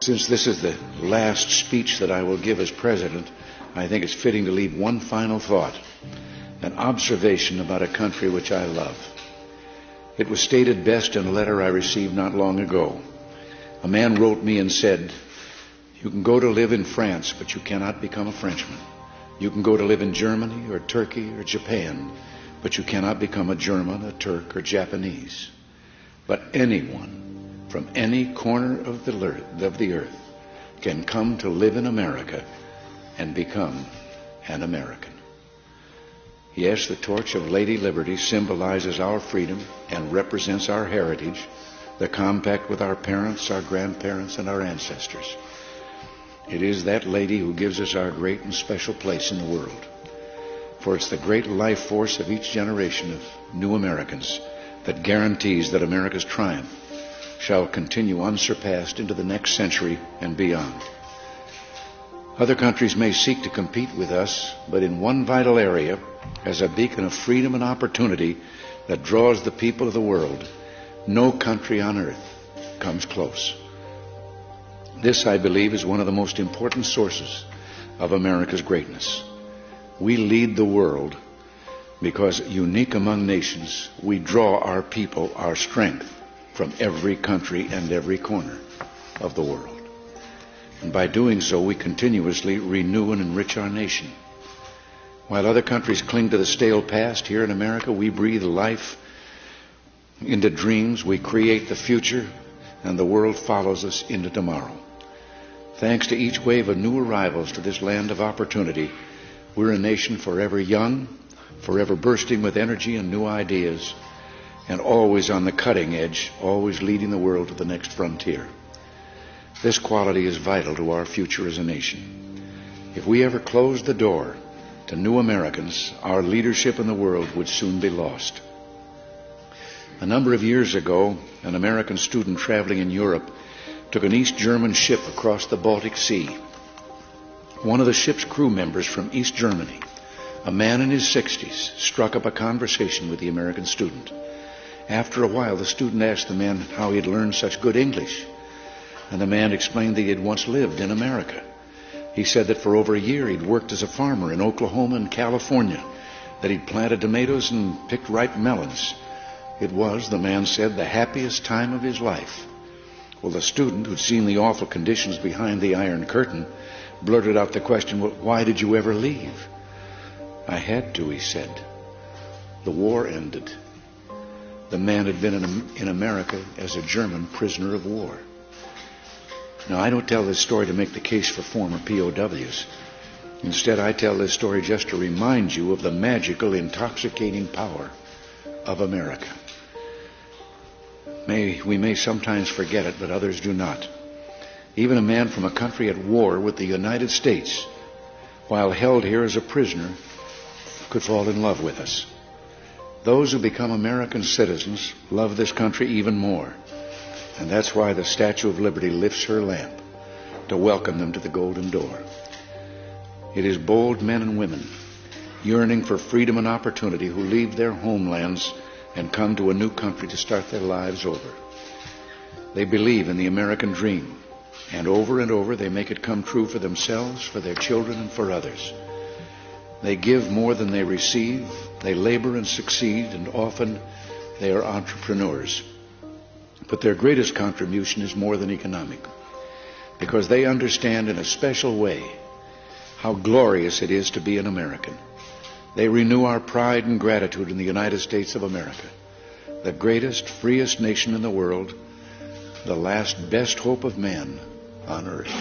Since this is the last speech that I will give as president, I think it's fitting to leave one final thought, an observation about a country which I love. It was stated best in a letter I received not long ago. A man wrote me and said, "You can go to live in France, but you cannot become a Frenchman. You can go to live in Germany or Turkey or Japan, but you cannot become a German, a Turk, or Japanese. But anyone from any corner of the earth can come to live in America and become an American." Yes, the torch of Lady Liberty symbolizes our freedom and represents our heritage, the compact with our parents, our grandparents, and our ancestors. It is that lady who gives us our great and special place in the world. For it's the great life force of each generation of new Americans that guarantees that America's triumph shall continue unsurpassed into the next century and beyond. Other countries may seek to compete with us, but in one vital area, as a beacon of freedom and opportunity that draws the people of the world, no country on earth comes close. This, I believe, is one of the most important sources of America's greatness. We lead the world because, unique among nations, we draw our people, our strength, from every country and every corner of the world. And by doing so, we continuously renew and enrich our nation. While other countries cling to the stale past, here in America, we breathe life into dreams, we create the future, and the world follows us into tomorrow. Thanks to each wave of new arrivals to this land of opportunity, we're a nation forever young, forever bursting with energy and new ideas, and always on the cutting edge, always leading the world to the next frontier. This quality is vital to our future as a nation. If we ever closed the door to new Americans, our leadership in the world would soon be lost. A number of years ago, an American student traveling in Europe took an East German ship across the Baltic Sea. One of the ship's crew members from East Germany, a man in his 60s, struck up a conversation with the American student. After a while, the student asked the man how he had learned such good English, and the man explained that he had once lived in America. He said that for over a year he'd worked as a farmer in Oklahoma and California, that he'd planted tomatoes and picked ripe melons. It was, the man said, the happiest time of his life. Well, the student, who'd seen the awful conditions behind the Iron Curtain, blurted out the question, "Well, why did you ever leave?" "I had to," he said. "The war ended." The man had been in America as a German prisoner of war. Now, I don't tell this story to make the case for former POWs. Instead, I tell this story just to remind you of the magical, intoxicating power of America. We may sometimes forget it, but others do not. Even a man from a country at war with the United States, while held here as a prisoner, could fall in love with us. Those who become American citizens love this country even more. And that's why the Statue of Liberty lifts her lamp to welcome them to the golden door. It is bold men and women yearning for freedom and opportunity who leave their homelands and come to a new country to start their lives over. They believe in the American dream, and over they make it come true for themselves, for their children, and for others. They give more than they receive, they labor and succeed, and often they are entrepreneurs. But their greatest contribution is more than economic, because they understand in a special way how glorious it is to be an American. They renew our pride and gratitude in the United States of America, the greatest, freest nation in the world, the last best hope of man on earth.